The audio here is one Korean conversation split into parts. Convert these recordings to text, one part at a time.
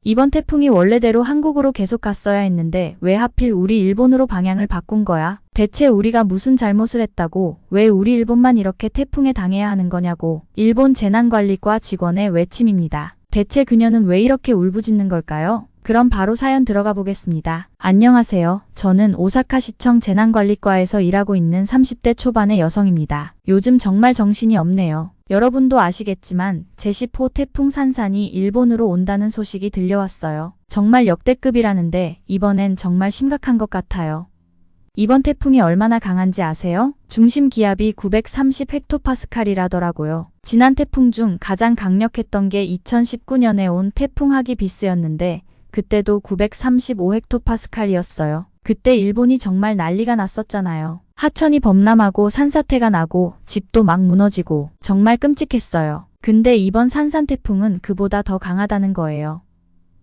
이번 태풍이 원래대로 한국으로 계속 갔어야 했는데 왜 하필 우리 일본으로 방향을 바꾼 거야? 대체 우리가 무슨 잘못을 했다고? 왜 우리 일본만 이렇게 태풍에 당해야 하는 거냐고. 일본 재난관리과 직원의 외침입니다. 대체 그녀는 왜 이렇게 울부짖는 걸까요? 그럼 바로 사연 들어가 보겠습니다. 안녕하세요. 저는 오사카시청 재난관리과에서 일하고 있는 30대 초반의 여성입니다. 요즘 정말 정신이 없네요. 여러분도 아시겠지만 제10호 태풍 산산이 일본으로 온다는 소식이 들려왔어요. 정말 역대급이라는데 이번엔 정말 심각한 것 같아요. 이번 태풍이 얼마나 강한지 아세요? 중심 기압이 930헥토파스칼이라더라고요. 지난 태풍 중 가장 강력했던 게 2019년에 온 태풍 하기비스였는데 그때도 935헥토파스칼이었어요. 그때 일본이 정말 난리가 났었잖아요. 하천이 범람하고 산사태가 나고 집도 막 무너지고 정말 끔찍했어요. 근데 이번 산산 태풍은 그보다 더 강하다는 거예요.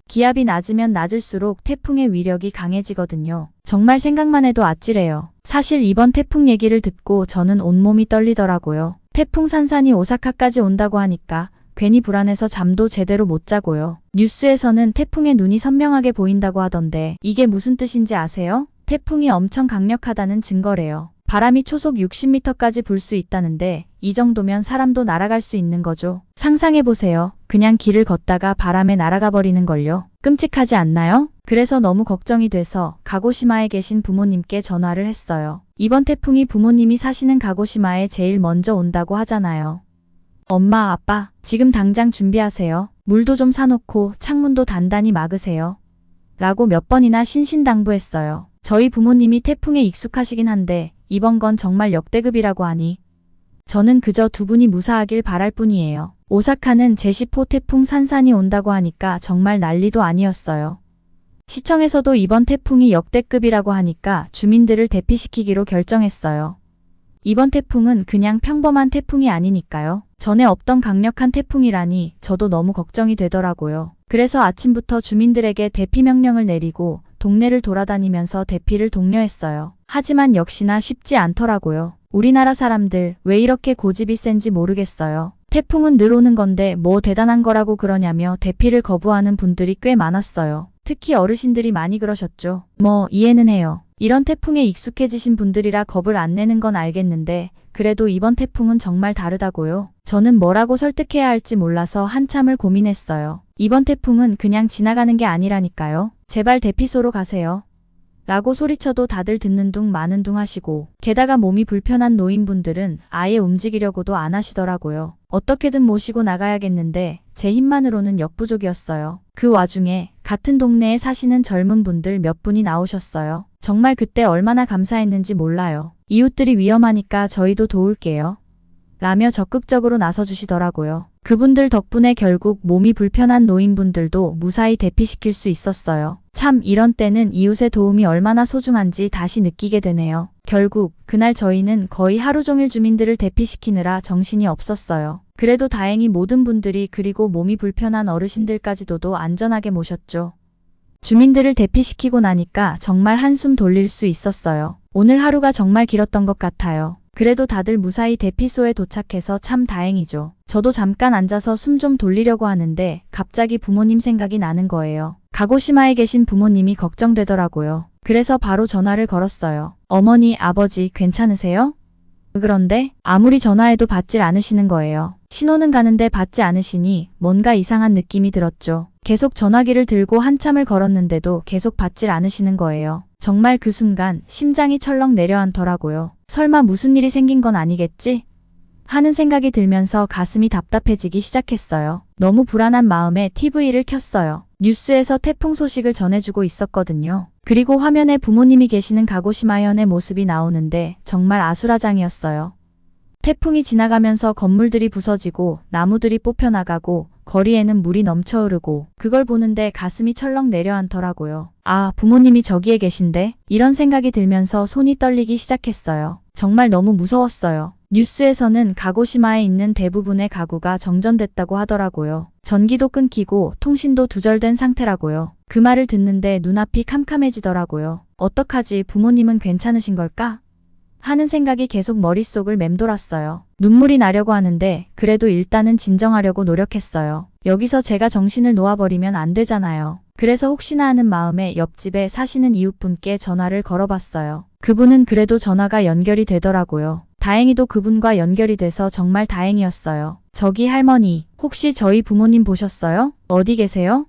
기압이 낮으면 낮을수록 태풍의 위력이 강해지거든요. 정말 생각만 해도 아찔해요. 사실 이번 태풍 얘기를 듣고 저는 온몸이 떨리더라고요. 태풍 산산이 오사카까지 온다고 하니까 괜히 불안해서 잠도 제대로 못 자고요. 뉴스에서는 태풍의 눈이 선명하게 보인다고 하던데 이게 무슨 뜻인지 아세요? 태풍이 엄청 강력하다는 증거래요. 바람이 초속 60m까지 불 수 있다는데 이 정도면 사람도 날아갈 수 있는 거죠. 상상해보세요. 그냥 길을 걷다가 바람에 날아가 버리는 걸요. 끔찍하지 않나요? 그래서 너무 걱정이 돼서 가고시마에 계신 부모님께 전화를 했어요. 이번 태풍이 부모님이 사시는 가고시마에 제일 먼저 온다고 하잖아요. 엄마, 아빠, 지금 당장 준비하세요. 물도 좀 사놓고 창문도 단단히 막으세요. 라고 몇 번이나 신신당부했어요. 저희 부모님이 태풍에 익숙하시긴 한데 이번 건 정말 역대급이라고 하니 저는 그저 두 분이 무사하길 바랄 뿐이에요. 오사카는 제10호 태풍 산산이 온다고 하니까 정말 난리도 아니었어요. 시청에서도 이번 태풍이 역대급이라고 하니까 주민들을 대피시키기로 결정했어요. 이번 태풍은 그냥 평범한 태풍이 아니니까요. 전에 없던 강력한 태풍이라니 저도 너무 걱정이 되더라고요. 그래서 아침부터 주민들에게 대피 명령을 내리고 동네를 돌아다니면서 대피를 독려했어요. 하지만 역시나 쉽지 않더라고요. 우리나라 사람들 왜 이렇게 고집이 센지 모르겠어요. 태풍은 늘 오는 건데 뭐 대단한 거라고 그러냐며 대피를 거부하는 분들이 꽤 많았어요. 특히 어르신들이 많이 그러셨죠. 뭐 이해는 해요. 이런 태풍에 익숙해지신 분들이라 겁을 안 내는 건 알겠는데 그래도 이번 태풍은 정말 다르다고요. 저는 뭐라고 설득해야 할지 몰라서 한참을 고민했어요. 이번 태풍은 그냥 지나가는 게 아니라니까요. 제발 대피소로 가세요. 라고 소리쳐도 다들 듣는 둥 마는 둥 하시고 게다가 몸이 불편한 노인분들은 아예 움직이려고도 안 하시더라고요. 어떻게든 모시고 나가야겠는데 제 힘만으로는 역부족이었어요. 그 와중에 같은 동네에 사시는 젊은 분들 몇 분이 나오셨어요. 정말 그때 얼마나 감사했는지 몰라요. 이웃들이 위험하니까 저희도 도울게요. 라며 적극적으로 나서주시더라고요. 그분들 덕분에 결국 몸이 불편한 노인분들도 무사히 대피시킬 수 있었어요. 참 이런 때는 이웃의 도움이 얼마나 소중한지 다시 느끼게 되네요. 결국 그날 저희는 거의 하루 종일 주민들을 대피시키느라 정신이 없었어요. 그래도 다행히 모든 분들이 그리고 몸이 불편한 어르신들까지도 안전하게 모셨죠. 주민들을 대피시키고 나니까 정말 한숨 돌릴 수 있었어요. 오늘 하루가 정말 길었던 것 같아요. 그래도 다들 무사히 대피소에 도착해서 참 다행이죠. 저도 잠깐 앉아서 숨 좀 돌리려고 하는데 갑자기 부모님 생각이 나는 거예요. 가고시마에 계신 부모님이 걱정되더라고요. 그래서 바로 전화를 걸었어요. 어머니, 아버지 괜찮으세요? 그런데 아무리 전화해도 받질 않으시는 거예요. 신호는 가는데 받지 않으시니 뭔가 이상한 느낌이 들었죠. 계속 전화기를 들고 한참을 걸었는데도 계속 받질 않으시는 거예요. 정말 그 순간 심장이 철렁 내려앉더라고요. 설마 무슨 일이 생긴 건 아니겠지? 하는 생각이 들면서 가슴이 답답해지기 시작했어요. 너무 불안한 마음에 TV를 켰어요. 뉴스에서 태풍 소식을 전해주고 있었거든요. 그리고 화면에 부모님이 계시는 가고시마현의 모습이 나오는데 정말 아수라장이었어요. 태풍이 지나가면서 건물들이 부서지고 나무들이 뽑혀나가고 거리에는 물이 넘쳐 흐르고 그걸 보는데 가슴이 철렁 내려앉더라고요. 아, 부모님이 저기에 계신데? 이런 생각이 들면서 손이 떨리기 시작했어요. 정말 너무 무서웠어요. 뉴스에서는 가고시마에 있는 대부분의 가구가 정전됐다고 하더라고요. 전기도 끊기고 통신도 두절된 상태라고요. 그 말을 듣는데 눈앞이 캄캄해지더라고요. 어떡하지? 부모님은 괜찮으신 걸까? 하는 생각이 계속 머릿속을 맴돌았어요. 눈물이 나려고 하는데 그래도 일단은 진정하려고 노력했어요. 여기서 제가 정신을 놓아버리면 안 되잖아요. 그래서 혹시나 하는 마음에 옆집에 사시는 이웃분께 전화를 걸어봤어요. 그분은 그래도 전화가 연결이 되더라고요. 다행히도 그분과 연결이 돼서 정말 다행이었어요. 저기 할머니, 혹시 저희 부모님 보셨어요? 어디 계세요?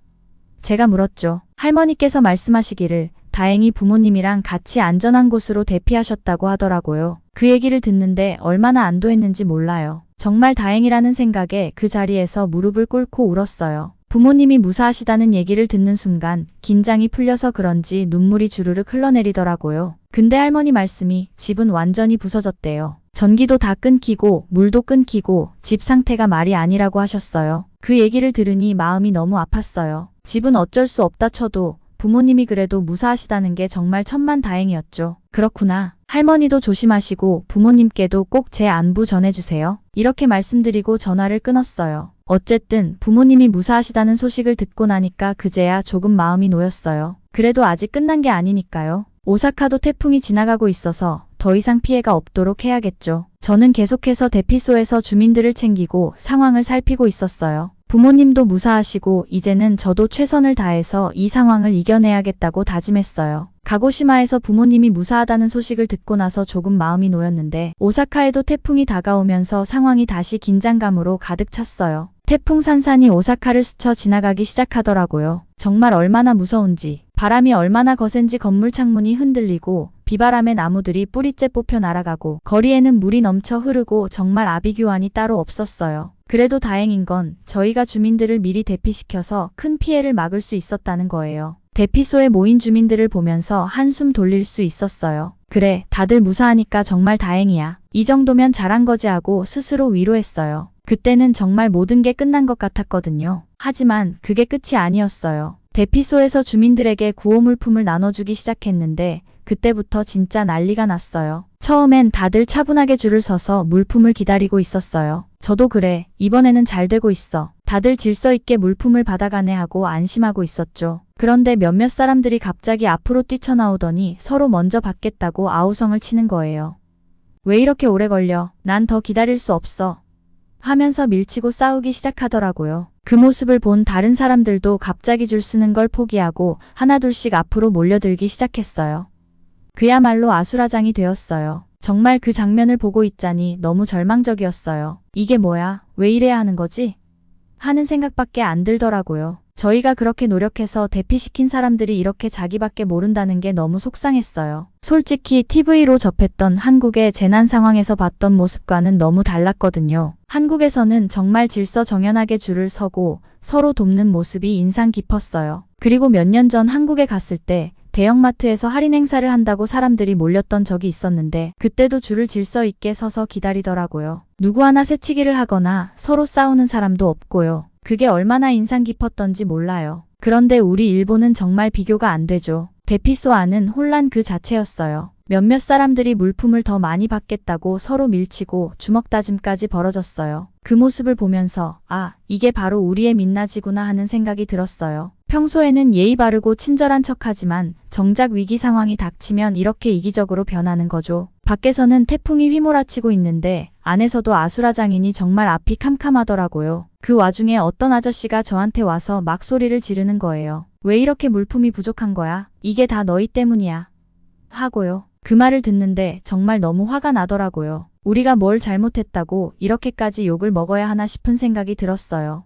제가 물었죠. 할머니께서 말씀하시기를 다행히 부모님이랑 같이 안전한 곳으로 대피하셨다고 하더라고요. 그 얘기를 듣는데 얼마나 안도했는지 몰라요. 정말 다행이라는 생각에 그 자리에서 무릎을 꿇고 울었어요. 부모님이 무사하시다는 얘기를 듣는 순간 긴장이 풀려서 그런지 눈물이 주르륵 흘러내리더라고요. 근데 할머니 말씀이 집은 완전히 부서졌대요. 전기도 다 끊기고 물도 끊기고 집 상태가 말이 아니라고 하셨어요. 그 얘기를 들으니 마음이 너무 아팠어요. 집은 어쩔 수 없다 쳐도 부모님이 그래도 무사하시다는 게 정말 천만다행이었죠. 그렇구나. 할머니도 조심하시고 부모님께도 꼭 제 안부 전해주세요. 이렇게 말씀드리고 전화를 끊었어요. 어쨌든 부모님이 무사하시다는 소식을 듣고 나니까 그제야 조금 마음이 놓였어요. 그래도 아직 끝난 게 아니니까요. 오사카도 태풍이 지나가고 있어서 더 이상 피해가 없도록 해야겠죠. 저는 계속해서 대피소에서 주민들을 챙기고 상황을 살피고 있었어요. 부모님도 무사하시고 이제는 저도 최선을 다해서 이 상황을 이겨내야겠다고 다짐했어요. 가고시마에서 부모님이 무사하다는 소식을 듣고 나서 조금 마음이 놓였는데 오사카에도 태풍이 다가오면서 상황이 다시 긴장감으로 가득 찼어요. 태풍 산산이 오사카를 스쳐 지나가기 시작하더라고요. 정말 얼마나 무서운지, 바람이 얼마나 거센지 건물 창문이 흔들리고 비바람에 나무들이 뿌리째 뽑혀 날아가고 거리에는 물이 넘쳐 흐르고 정말 아비규환이 따로 없었어요. 그래도 다행인 건 저희가 주민들을 미리 대피시켜서 큰 피해를 막을 수 있었다는 거예요. 대피소에 모인 주민들을 보면서 한숨 돌릴 수 있었어요. 그래, 다들 무사하니까 정말 다행이야. 이 정도면 잘한 거지 하고 스스로 위로했어요. 그때는 정말 모든 게 끝난 것 같았거든요. 하지만 그게 끝이 아니었어요. 대피소에서 주민들에게 구호 물품을 나눠주기 시작했는데 그때부터 진짜 난리가 났어요. 처음엔 다들 차분하게 줄을 서서 물품을 기다리고 있었어요. 저도 그래, 이번에는 잘 되고 있어. 다들 질서 있게 물품을 받아가네 하고 안심하고 있었죠. 그런데 몇몇 사람들이 갑자기 앞으로 뛰쳐나오더니 서로 먼저 받겠다고 아우성을 치는 거예요. 왜 이렇게 오래 걸려? 난 더 기다릴 수 없어. 하면서 밀치고 싸우기 시작하더라고요. 그 모습을 본 다른 사람들도 갑자기 줄 서는 걸 포기하고 하나둘씩 앞으로 몰려들기 시작했어요. 그야말로 아수라장이 되었어요. 정말 그 장면을 보고 있자니 너무 절망적이었어요. 이게 뭐야? 왜 이래야 하는 거지? 하는 생각밖에 안 들더라고요. 저희가 그렇게 노력해서 대피시킨 사람들이 이렇게 자기밖에 모른다는 게 너무 속상했어요. 솔직히 TV로 접했던 한국의 재난 상황에서 봤던 모습과는 너무 달랐거든요. 한국에서는 정말 질서정연하게 줄을 서고 서로 돕는 모습이 인상 깊었어요. 그리고 몇 년 전 한국에 갔을 때 대형마트에서 할인 행사를 한다고 사람들이 몰렸던 적이 있었는데 그때도 줄을 질서 있게 서서 기다리더라고요. 누구 하나 새치기를 하거나 서로 싸우는 사람도 없고요. 그게 얼마나 인상 깊었던지 몰라요. 그런데 우리 일본은 정말 비교가 안 되죠. 대피소 안은 혼란 그 자체였어요. 몇몇 사람들이 물품을 더 많이 받겠다고 서로 밀치고 주먹다짐까지 벌어졌어요. 그 모습을 보면서 아, 이게 바로 우리의 민낯이구나 하는 생각이 들었어요. 평소에는 예의 바르고 친절한 척하지만 정작 위기 상황이 닥치면 이렇게 이기적으로 변하는 거죠. 밖에서는 태풍이 휘몰아치고 있는데 안에서도 아수라장이니 정말 앞이 캄캄하더라고요. 그 와중에 어떤 아저씨가 저한테 와서 막 소리를 지르는 거예요. 왜 이렇게 물품이 부족한 거야? 이게 다 너희 때문이야. 하고요. 그 말을 듣는데 정말 너무 화가 나더라고요. 우리가 뭘 잘못했다고 이렇게까지 욕을 먹어야 하나 싶은 생각이 들었어요.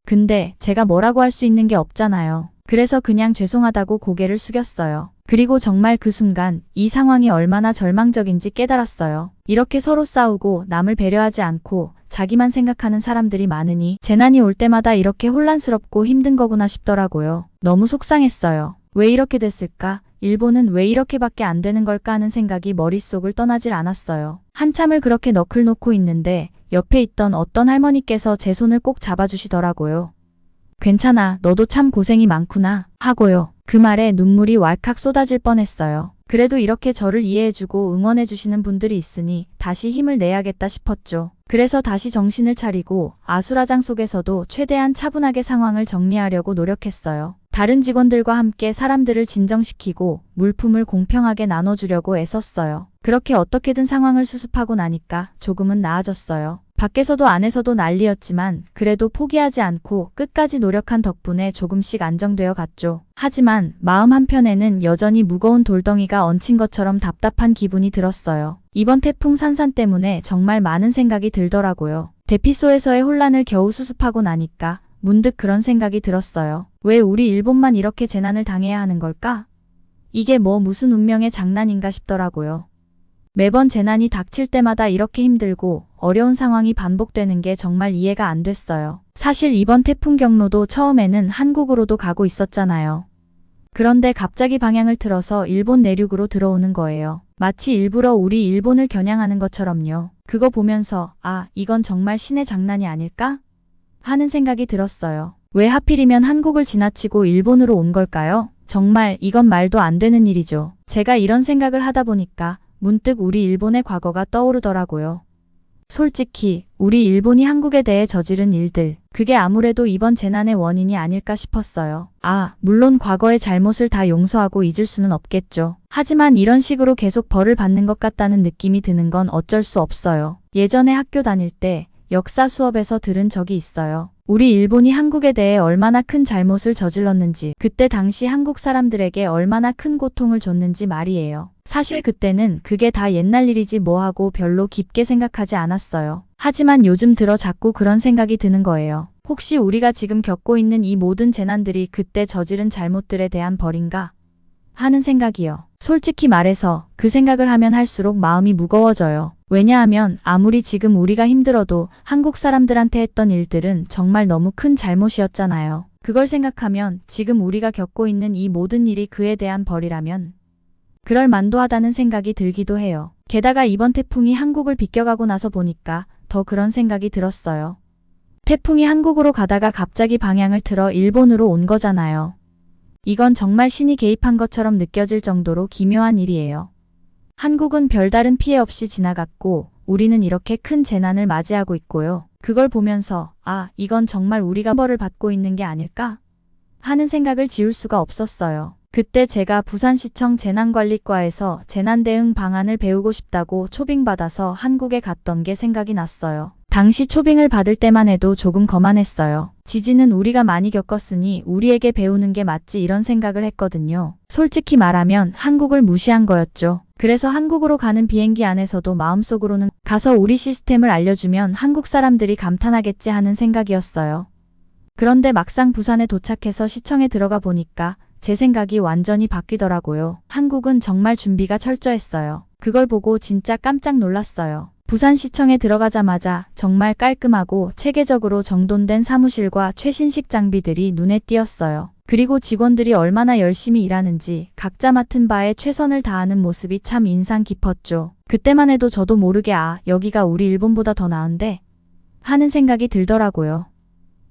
근데 제가 뭐라고 할 수 있는 게 없잖아요. 그래서 그냥 죄송하다고 고개를 숙였어요. 그리고 정말 그 순간 이 상황이 얼마나 절망적인지 깨달았어요. 이렇게 서로 싸우고 남을 배려하지 않고 자기만 생각하는 사람들이 많으니 재난이 올 때마다 이렇게 혼란스럽고 힘든 거구나 싶더라고요. 너무 속상했어요. 왜 이렇게 됐을까? 일본은 왜 이렇게밖에 안 되는 걸까 하는 생각이 머릿속을 떠나질 않았어요. 한참을 그렇게 넋을 놓고 있는데 옆에 있던 어떤 할머니께서 제 손을 꼭 잡아주시더라고요. 괜찮아, 너도 참 고생이 많구나 하고요. 그 말에 눈물이 왈칵 쏟아질 뻔했어요. 그래도 이렇게 저를 이해해주고 응원해주시는 분들이 있으니 다시 힘을 내야겠다 싶었죠. 그래서 다시 정신을 차리고 아수라장 속에서도 최대한 차분하게 상황을 정리하려고 노력했어요. 다른 직원들과 함께 사람들을 진정시키고 물품을 공평하게 나눠주려고 애썼어요. 그렇게 어떻게든 상황을 수습하고 나니까 조금은 나아졌어요. 밖에서도 안에서도 난리였지만 그래도 포기하지 않고 끝까지 노력한 덕분에 조금씩 안정되어 갔죠. 하지만 마음 한편에는 여전히 무거운 돌덩이가 얹힌 것처럼 답답한 기분이 들었어요. 이번 태풍 산산 때문에 정말 많은 생각이 들더라고요. 대피소에서의 혼란을 겨우 수습하고 나니까 문득 그런 생각이 들었어요. 왜 우리 일본만 이렇게 재난을 당해야 하는 걸까? 이게 무슨 운명의 장난인가 싶더라고요. 매번 재난이 닥칠 때마다 이렇게 힘들고 어려운 상황이 반복되는 게 정말 이해가 안 됐어요. 사실 이번 태풍 경로도 처음에는 한국으로도 가고 있었잖아요. 그런데 갑자기 방향을 틀어서 일본 내륙으로 들어오는 거예요. 마치 일부러 우리 일본을 겨냥하는 것처럼요. 그거 보면서 이건 정말 신의 장난이 아닐까? 하는 생각이 들었어요. 왜 하필이면 한국을 지나치고 일본으로 온 걸까요? 정말 이건 말도 안 되는 일이죠. 제가 이런 생각을 하다 보니까 문득 우리 일본의 과거가 떠오르더라고요. 솔직히 우리 일본이 한국에 대해 저지른 일들, 그게 아무래도 이번 재난의 원인이 아닐까 싶었어요. 물론 과거의 잘못을 다 용서하고 잊을 수는 없겠죠. 하지만 이런 식으로 계속 벌을 받는 것 같다는 느낌이 드는 건 어쩔 수 없어요. 예전에 학교 다닐 때 역사 수업에서 들은 적이 있어요. 우리 일본이 한국에 대해 얼마나 큰 잘못을 저질렀는지, 그때 당시 한국 사람들에게 얼마나 큰 고통을 줬는지 말이에요. 사실 그때는 그게 다 옛날 일이지 하고 별로 깊게 생각하지 않았어요. 하지만 요즘 들어 자꾸 그런 생각이 드는 거예요. 혹시 우리가 지금 겪고 있는 이 모든 재난들이 그때 저지른 잘못들에 대한 벌인가? 하는 생각이요. 솔직히 말해서 그 생각을 하면 할수록 마음이 무거워져요. 왜냐하면 아무리 지금 우리가 힘들어도 한국 사람들한테 했던 일들은 정말 너무 큰 잘못이었잖아요. 그걸 생각하면 지금 우리가 겪고 있는 이 모든 일이 그에 대한 벌이라면 그럴 만도 하다는 생각이 들기도 해요. 게다가 이번 태풍이 한국을 비껴가고 나서 보니까 더 그런 생각이 들었어요. 태풍이 한국으로 가다가 갑자기 방향을 틀어 일본으로 온 거잖아요. 이건 정말 신이 개입한 것처럼 느껴질 정도로 기묘한 일이에요. 한국은 별다른 피해 없이 지나갔고 우리는 이렇게 큰 재난을 맞이하고 있고요. 그걸 보면서 이건 정말 우리가 벌을 받고 있는 게 아닐까? 하는 생각을 지울 수가 없었어요. 그때 제가 부산시청 재난관리과에서 재난대응 방안을 배우고 싶다고 초빙받아서 한국에 갔던 게 생각이 났어요. 당시 초빙을 받을 때만 해도 조금 거만했어요. 지진은 우리가 많이 겪었으니 우리에게 배우는 게 맞지 이런 생각을 했거든요. 솔직히 말하면 한국을 무시한 거였죠. 그래서 한국으로 가는 비행기 안에서도 마음속으로는 가서 우리 시스템을 알려주면 한국 사람들이 감탄하겠지 하는 생각이었어요. 그런데 막상 부산에 도착해서 시청에 들어가 보니까 제 생각이 완전히 바뀌더라고요. 한국은 정말 준비가 철저했어요. 그걸 보고 진짜 깜짝 놀랐어요. 부산시청에 들어가자마자 정말 깔끔하고 체계적으로 정돈된 사무실과 최신식 장비들이 눈에 띄었어요. 그리고 직원들이 얼마나 열심히 일하는지 각자 맡은 바에 최선을 다하는 모습이 참 인상 깊었죠. 그때만 해도 저도 모르게 여기가 우리 일본보다 더 나은데? 하는 생각이 들더라고요.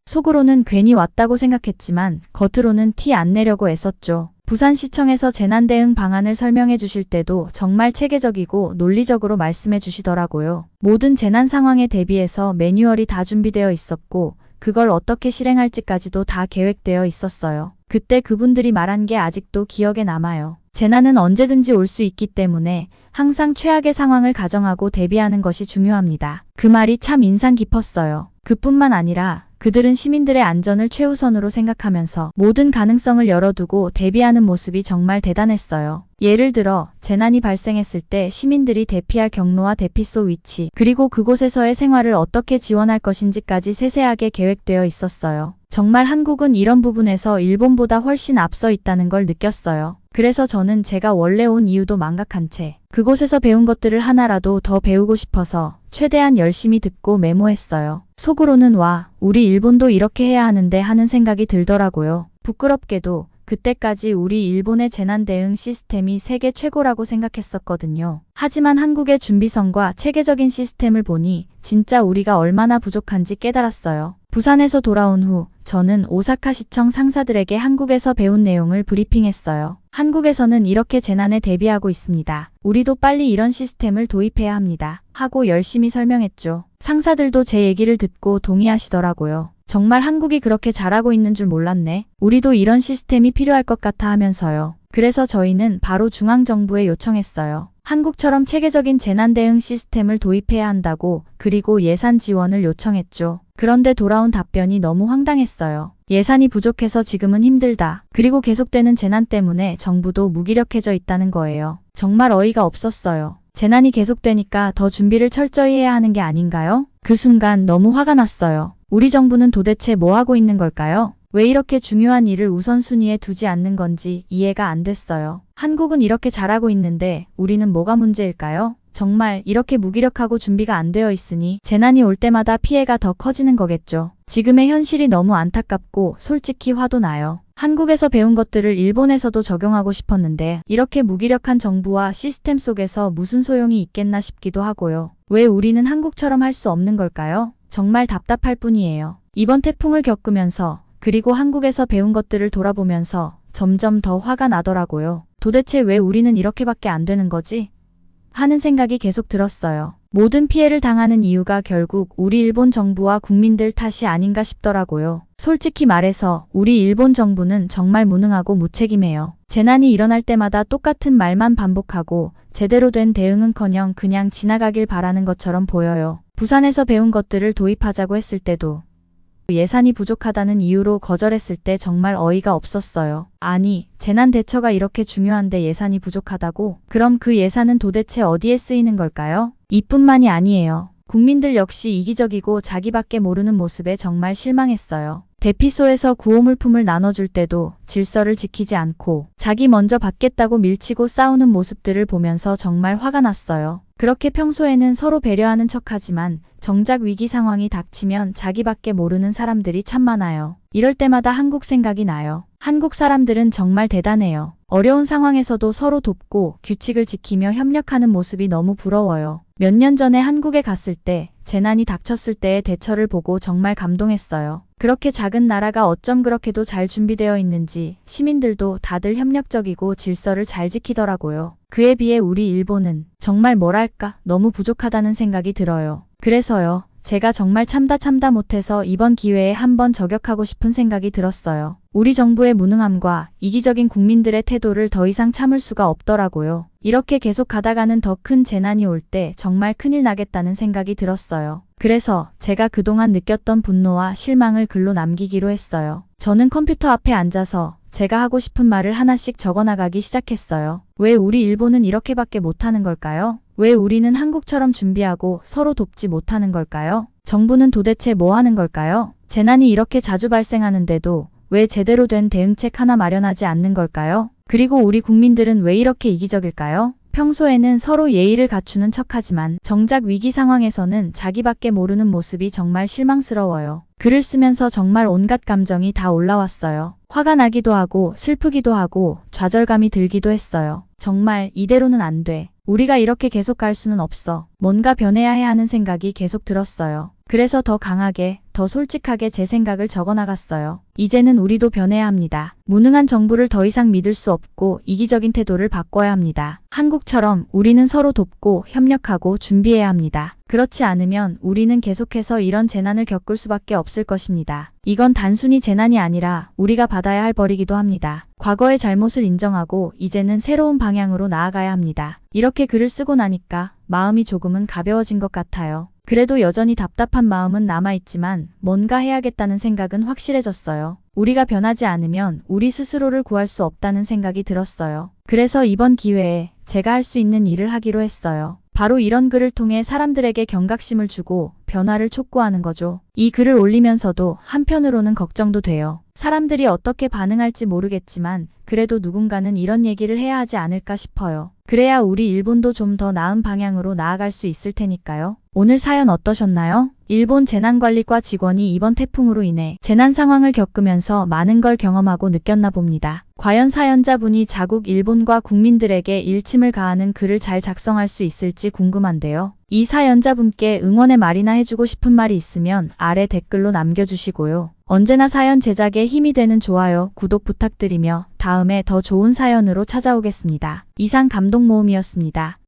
속으로는 괜히 왔다고 생각했지만 겉으로는 티 안 내려고 애썼죠. 부산시청에서 재난대응 방안을 설명해 주실 때도 정말 체계적이고 논리적으로 말씀해 주시더라고요. 모든 재난 상황에 대비해서 매뉴얼이 다 준비되어 있었고 그걸 어떻게 실행할지까지도 다 계획되어 있었어요. 그때 그분들이 말한 게 아직도 기억에 남아요. 재난은 언제든지 올 수 있기 때문에 항상 최악의 상황을 가정하고 대비하는 것이 중요합니다. 그 말이 참 인상 깊었어요. 그뿐만 아니라 그들은 시민들의 안전을 최우선으로 생각하면서 모든 가능성을 열어두고 대비하는 모습이 정말 대단했어요. 예를 들어 재난이 발생했을 때 시민들이 대피할 경로와 대피소 위치, 그리고 그곳에서의 생활을 어떻게 지원할 것인지까지 세세하게 계획되어 있었어요. 정말 한국은 이런 부분에서 일본보다 훨씬 앞서 있다는 걸 느꼈어요. 그래서 저는 제가 원래 온 이유도 망각한 채 그곳에서 배운 것들을 하나라도 더 배우고 싶어서 최대한 열심히 듣고 메모했어요. 속으로는 우리 일본도 이렇게 해야 하는데 하는 생각이 들더라고요. 부끄럽게도 그때까지 우리 일본의 재난 대응 시스템이 세계 최고라고 생각했었거든요. 하지만 한국의 준비성과 체계적인 시스템을 보니 진짜 우리가 얼마나 부족한지 깨달았어요. 부산에서 돌아온 후 저는 오사카 시청 상사들에게 한국에서 배운 내용을 브리핑했어요. 한국에서는 이렇게 재난에 대비하고 있습니다. 우리도 빨리 이런 시스템을 도입해야 합니다. 하고 열심히 설명했죠. 상사들도 제 얘기를 듣고 동의하시더라고요. 정말 한국이 그렇게 잘하고 있는 줄 몰랐네. 우리도 이런 시스템이 필요할 것 같아 하면서요. 그래서 저희는 바로 중앙정부에 요청했어요. 한국처럼 체계적인 재난 대응 시스템을 도입해야 한다고, 그리고 예산 지원을 요청했죠. 그런데 돌아온 답변이 너무 황당했어요. 예산이 부족해서 지금은 힘들다. 그리고 계속되는 재난 때문에 정부도 무기력해져 있다는 거예요. 정말 어이가 없었어요. 재난이 계속되니까 더 준비를 철저히 해야 하는 게 아닌가요? 그 순간 너무 화가 났어요. 우리 정부는 도대체 뭐 하고 있는 걸까요? 왜 이렇게 중요한 일을 우선순위에 두지 않는 건지 이해가 안 됐어요. 한국은 이렇게 잘하고 있는데 우리는 뭐가 문제일까요? 정말 이렇게 무기력하고 준비가 안 되어 있으니 재난이 올 때마다 피해가 더 커지는 거겠죠. 지금의 현실이 너무 안타깝고 솔직히 화도 나요. 한국에서 배운 것들을 일본에서도 적용하고 싶었는데 이렇게 무기력한 정부와 시스템 속에서 무슨 소용이 있겠나 싶기도 하고요. 왜 우리는 한국처럼 할 수 없는 걸까요? 정말 답답할 뿐이에요. 이번 태풍을 겪으면서 그리고 한국에서 배운 것들을 돌아보면서 점점 더 화가 나더라고요. 도대체 왜 우리는 이렇게밖에 안 되는 거지? 하는 생각이 계속 들었어요. 모든 피해를 당하는 이유가 결국 우리 일본 정부와 국민들 탓이 아닌가 싶더라고요. 솔직히 말해서 우리 일본 정부는 정말 무능하고 무책임해요. 재난이 일어날 때마다 똑같은 말만 반복하고 제대로 된 대응은커녕 그냥 지나가길 바라는 것처럼 보여요. 부산에서 배운 것들을 도입하자고 했을 때도 예산이 부족하다는 이유로 거절했을 때 정말 어이가 없었어요. 아니, 재난 대처가 이렇게 중요한데 예산이 부족하다고? 그럼 그 예산은 도대체 어디에 쓰이는 걸까요? 이뿐만이 아니에요. 국민들 역시 이기적이고 자기밖에 모르는 모습에 정말 실망했어요. 대피소에서 구호물품을 나눠줄 때도 질서를 지키지 않고 자기 먼저 받겠다고 밀치고 싸우는 모습들을 보면서 정말 화가 났어요. 그렇게 평소에는 서로 배려하는 척하지만 정작 위기 상황이 닥치면 자기밖에 모르는 사람들이 참 많아요. 이럴 때마다 한국 생각이 나요. 한국 사람들은 정말 대단해요. 어려운 상황에서도 서로 돕고 규칙을 지키며 협력하는 모습이 너무 부러워요. 몇 년 전에 한국에 갔을 때 재난이 닥쳤을 때의 대처를 보고 정말 감동했어요. 그렇게 작은 나라가 어쩜 그렇게도 잘 준비되어 있는지 시민들도 다들 협력적이고 질서를 잘 지키더라고요. 그에 비해 우리 일본은 정말 뭐랄까 너무 부족하다는 생각이 들어요. 그래서요. 제가 정말 참다 못해서 이번 기회에 한번 저격하고 싶은 생각이 들었어요. 우리 정부의 무능함과 이기적인 국민들의 태도를 더 이상 참을 수가 없더라고요. 이렇게 계속 가다가는 더 큰 재난이 올 때 정말 큰일 나겠다는 생각이 들었어요. 그래서 제가 그동안 느꼈던 분노와 실망을 글로 남기기로 했어요. 저는 컴퓨터 앞에 앉아서 제가 하고 싶은 말을 하나씩 적어나가기 시작했어요. 왜 우리 일본은 이렇게밖에 못하는 걸까요? 왜 우리는 한국처럼 준비하고 서로 돕지 못하는 걸까요? 정부는 도대체 뭐 하는 걸까요? 재난이 이렇게 자주 발생하는데도 왜 제대로 된 대응책 하나 마련하지 않는 걸까요? 그리고 우리 국민들은 왜 이렇게 이기적일까요? 평소에는 서로 예의를 갖추는 척하지만 정작 위기 상황에서는 자기밖에 모르는 모습이 정말 실망스러워요. 글을 쓰면서 정말 온갖 감정이 다 올라왔어요. 화가 나기도 하고 슬프기도 하고 좌절감이 들기도 했어요. 정말 이대로는 안 돼. 우리가 이렇게 계속 갈 수는 없어. 뭔가 변해야 해 하는 생각이 계속 들었어요. 그래서 더 강하게, 더 솔직하게 제 생각을 적어나갔어요. 이제는 우리도 변해야 합니다. 무능한 정부를 더 이상 믿을 수 없고 이기적인 태도를 바꿔야 합니다. 한국처럼 우리는 서로 돕고 협력하고 준비해야 합니다. 그렇지 않으면 우리는 계속해서 이런 재난을 겪을 수밖에 없을 것입니다. 이건 단순히 재난이 아니라 우리가 받아야 할 벌이기도 합니다. 과거의 잘못을 인정하고 이제는 새로운 방향으로 나아가야 합니다. 이렇게 글을 쓰고 나니까 마음이 조금은 가벼워진 것 같아요. 그래도 여전히 답답한 마음은 남아있지만 뭔가 해야겠다는 생각은 확실해졌어요. 우리가 변하지 않으면 우리 스스로를 구할 수 없다는 생각이 들었어요. 그래서 이번 기회에 제가 할 수 있는 일을 하기로 했어요. 바로 이런 글을 통해 사람들에게 경각심을 주고 변화를 촉구하는 거죠. 이 글을 올리면서도 한편으로는 걱정도 돼요. 사람들이 어떻게 반응할지 모르겠지만 그래도 누군가는 이런 얘기를 해야 하지 않을까 싶어요. 그래야 우리 일본도 좀 더 나은 방향으로 나아갈 수 있을 테니까요. 오늘 사연 어떠셨나요? 일본 재난관리과 직원이 이번 태풍으로 인해 재난 상황을 겪으면서 많은 걸 경험하고 느꼈나 봅니다. 과연 사연자분이 자국 일본과 국민들에게 일침을 가하는 글을 잘 작성할 수 있을지 궁금한데요. 이 사연자분께 응원의 말이나 해주고 싶은 말이 있으면 아래 댓글로 남겨주시고요. 언제나 사연 제작에 힘이 되는 좋아요, 구독 부탁드리며 다음에 더 좋은 사연으로 찾아오겠습니다. 이상 감동 모음이었습니다.